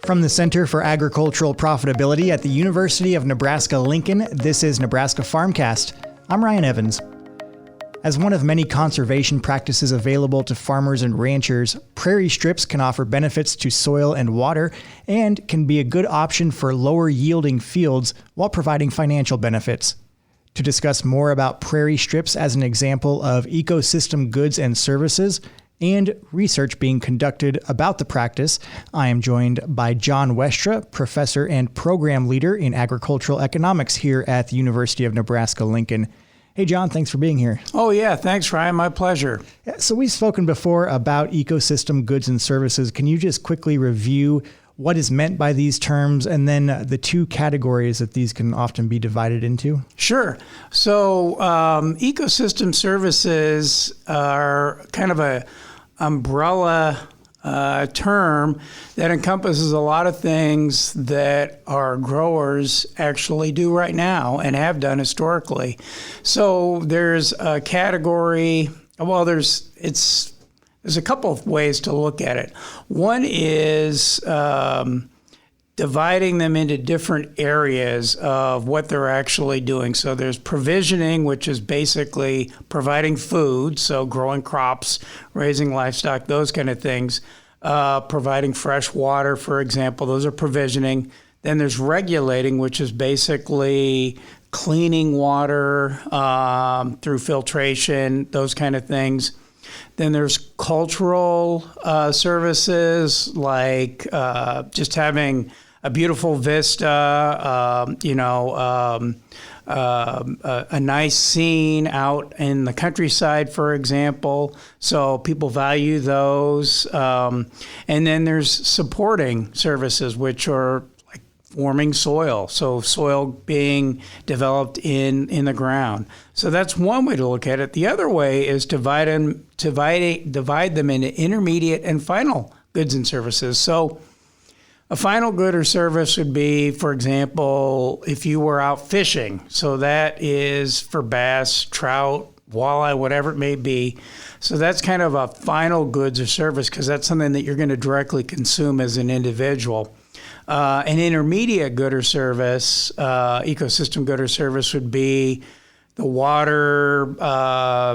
From the Center for Agricultural Profitability at the University of Nebraska-Lincoln, this is Nebraska Farmcast. I'm Ryan Evans. As one of many conservation practices available to farmers and ranchers, prairie strips can offer benefits to soil and water and can be a good option for lower yielding fields while providing financial benefits. To discuss more about prairie strips as an example of ecosystem goods and services, and research being conducted about the practice, I am joined by John Westra, professor and program leader in agricultural economics here at the University of Nebraska-Lincoln. Hey, John, thanks for being here. Oh, yeah. Thanks, Ryan. My pleasure. So we've spoken before about ecosystem goods and services. Can you just quickly review what is meant by these terms and then the two categories that these can often be divided into? Sure. So ecosystem services are kind of a umbrella term that encompasses a lot of things that our growers actually do right now and have done historically. So there's a category, there's a couple of ways to look at it. One is dividing them into different areas of what they're actually doing. So there's provisioning, which is basically providing food, so growing crops, raising livestock, those kind of things. Providing fresh water, for example, those are provisioning. Then there's regulating, which is basically cleaning water through filtration, those kind of things. Then there's cultural services like just having a beautiful vista, a nice scene out in the countryside, for example. So people value those. And then there's supporting services, which are like forming soil. So soil being developed in the ground. So that's one way to look at it. The other way is divide them into intermediate and final goods and services. So a final good or service would be, for example, if you were out fishing. So that is for bass, trout, walleye, whatever it may be. So that's kind of a final goods or service because that's something that you're going to directly consume as an individual. An intermediate good or service, ecosystem good or service would be the water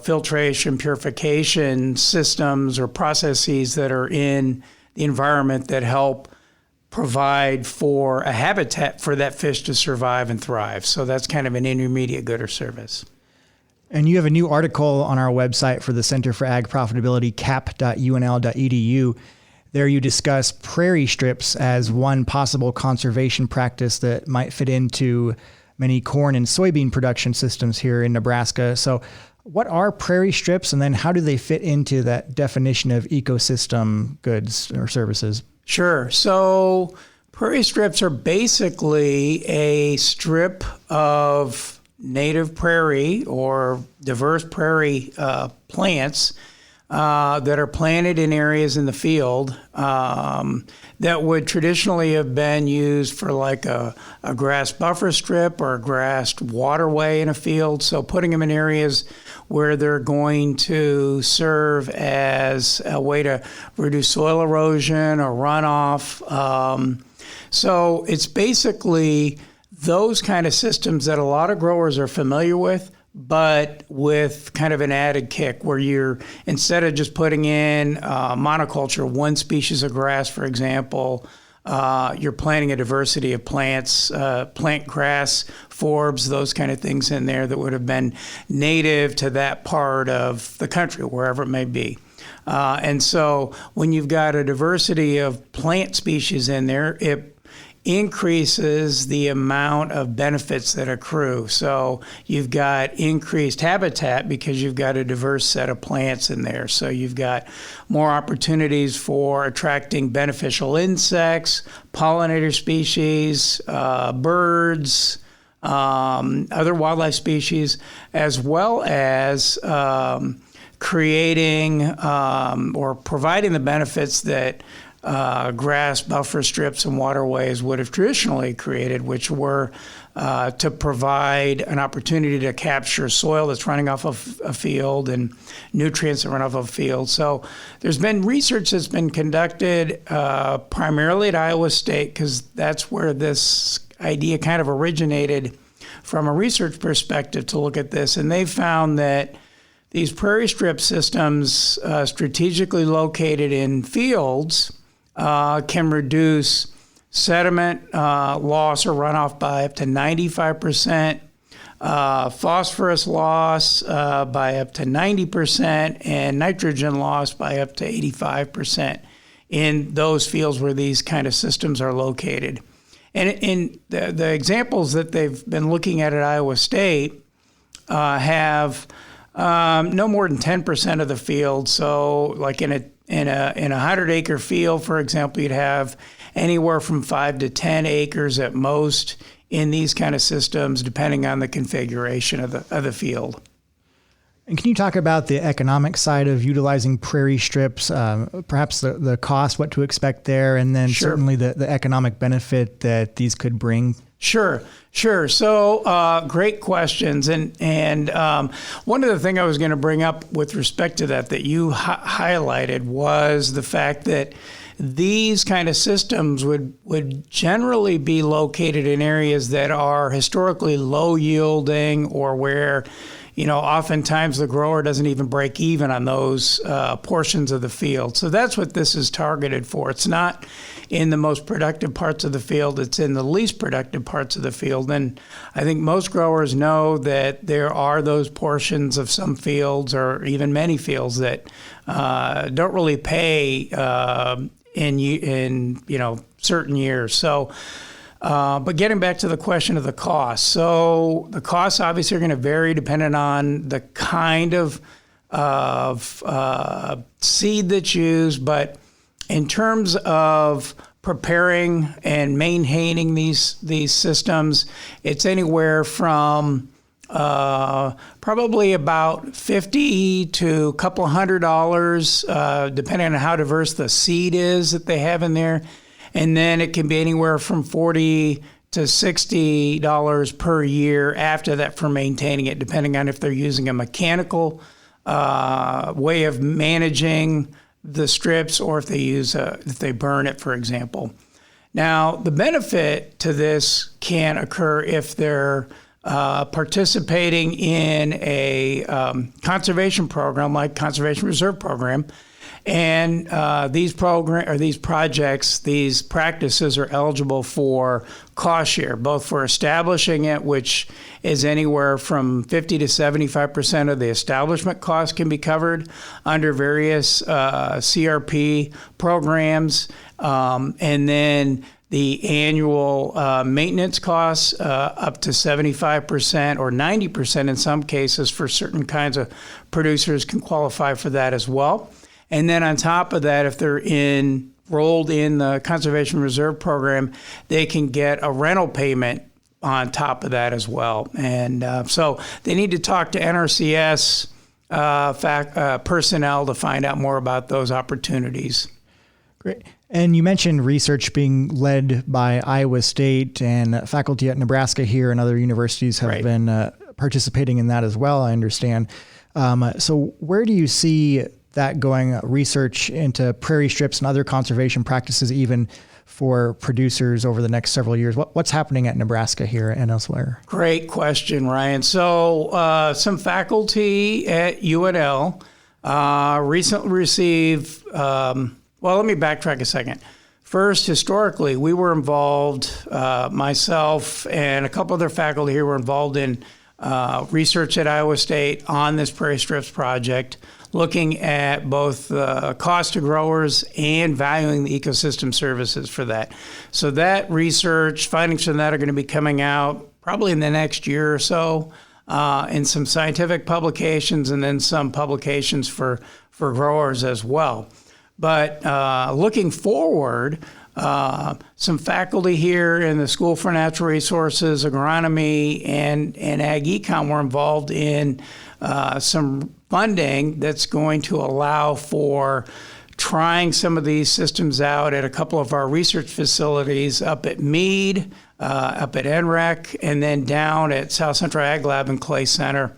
filtration, purification systems or processes that are in the environment that help provide for a habitat for that fish to survive and thrive. So that's kind of an intermediate good or service. And you have a new article on our website for the Center for Ag Profitability, cap.unl.edu. There you discuss prairie strips as one possible conservation practice that might fit into many corn and soybean production systems here in Nebraska. So what are prairie strips, and then how do they fit into that definition of ecosystem goods or services? Sure. So prairie strips are basically a strip of native prairie or diverse prairie plants that are planted in areas in the field that would traditionally have been used for like a grass buffer strip or a grassed waterway in a field. So putting them in areas where they're going to serve as a way to reduce soil erosion or runoff. So it's basically those kind of systems that a lot of growers are familiar with, but with kind of an added kick where you're, instead of just putting in monoculture, one species of grass, for example, you're planting a diversity of plants, plant grass, forbs, those kind of things in there that would have been native to that part of the country, wherever it may be. And so when you've got a diversity of plant species in there, it increases the amount of benefits that accrue. So you've got increased habitat because you've got a diverse set of plants in there. So you've got more opportunities for attracting beneficial insects, pollinator species, birds, other wildlife species, as well as creating or providing the benefits that grass buffer strips and waterways would have traditionally created, which were to provide an opportunity to capture soil that's running off of a field and nutrients that run off of a field. So there's been research that's been conducted primarily at Iowa State, because that's where this idea kind of originated from a research perspective to look at this. And they found that these prairie strip systems strategically located in fields can reduce sediment loss or runoff by up to 95%, phosphorus loss by up to 90%, and nitrogen loss by up to 85% in those fields where these kind of systems are located. And in the examples that they've been looking at Iowa State have no more than 10% of the field. So like in a 100-acre field, for example, you'd have anywhere from 5 to 10 acres at most in these kind of systems, depending on the configuration of the field. And can you talk about the economic side of utilizing prairie strips, perhaps the cost, what to expect there, and then certainly the economic benefit that these could bring? Sure. So great questions. And one of the things I was going to bring up with respect to that you highlighted was the fact that these kind of systems would generally be located in areas that are historically low yielding, or where, oftentimes the grower doesn't even break even on those portions of the field. So that's what this is targeted for. It's not in the most productive parts of the field, it's in the least productive parts of the field. And I think most growers know that there are those portions of some fields, or even many fields, that don't really pay in certain years. So, but getting back to the question of the cost. So the costs obviously are going to vary depending on the kind of seed that's used. But in terms of preparing and maintaining these systems, it's anywhere from probably about $50 to a couple $100, depending on how diverse the seed is that they have in there. And then it can be anywhere from $40 to $60 per year after that for maintaining it, depending on if they're using a mechanical way of managing the strips, or if they burn it, for example. Now, the benefit to this can occur if they're participating in a conservation program like Conservation Reserve Program, and these projects, these practices are eligible for cost share, both for establishing it, which is anywhere from 50 to 75% of the establishment cost can be covered under various CRP programs, and then the annual maintenance costs up to 75% or 90% in some cases for certain kinds of producers can qualify for that as well. And then on top of that, if they're enrolled in the Conservation Reserve Program, they can get a rental payment on top of that as well. And so they need to talk to NRCS personnel to find out more about those opportunities. Great. And you mentioned research being led by Iowa State, and faculty at Nebraska here and other universities have been participating in that as well, I understand. So where do you see that going, research into prairie strips and other conservation practices, even for producers over the next several years? What's happening at Nebraska here and elsewhere? Great question, Ryan. So some faculty at UNL recently received, well, let me backtrack a second. First, historically, we were involved, myself and a couple other faculty here were involved in research at Iowa State on this prairie strips project, looking at both the cost to growers and valuing the ecosystem services for that. So that research, findings from that are going to be coming out probably in the next year or so in some scientific publications, and then some publications for growers as well. But looking forward, some faculty here in the School for Natural Resources, Agronomy, and Ag Econ were involved in some funding that's going to allow for trying some of these systems out at a couple of our research facilities up at Meade, up at NREC, and then down at South Central Ag Lab and Clay Center,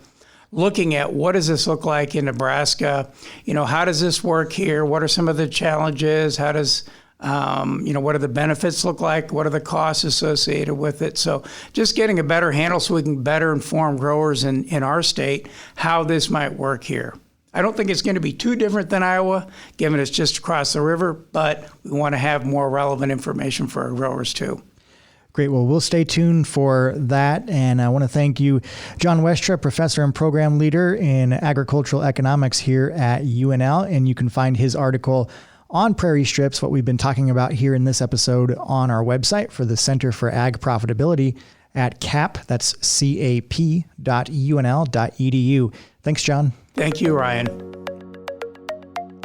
looking at what does this look like in Nebraska? How does this work here? What are some of the challenges? How does, what do the benefits look like? What are the costs associated with it? So just getting a better handle so we can better inform growers in our state how this might work here. I don't think it's going to be too different than Iowa, given it's just across the river, but we want to have more relevant information for our growers too. Great. Well, we'll stay tuned for that. And I want to thank you, John Westra, professor and program leader in agricultural economics here at UNL. And you can find his article on prairie strips, what we've been talking about here in this episode, on our website for the Center for Ag Profitability at cap.unl.edu. Thanks, John. Thank you, Ryan.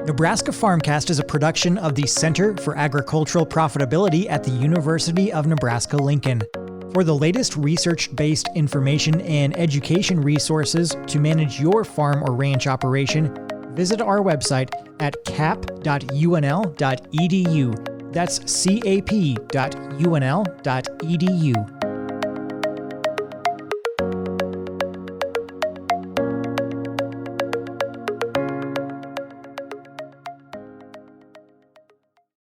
Nebraska Farmcast is a production of the Center for Agricultural Profitability at the University of Nebraska-Lincoln. For the latest research-based information and education resources to manage your farm or ranch operation, visit our website at cap.unl.edu. That's cap.unl.edu.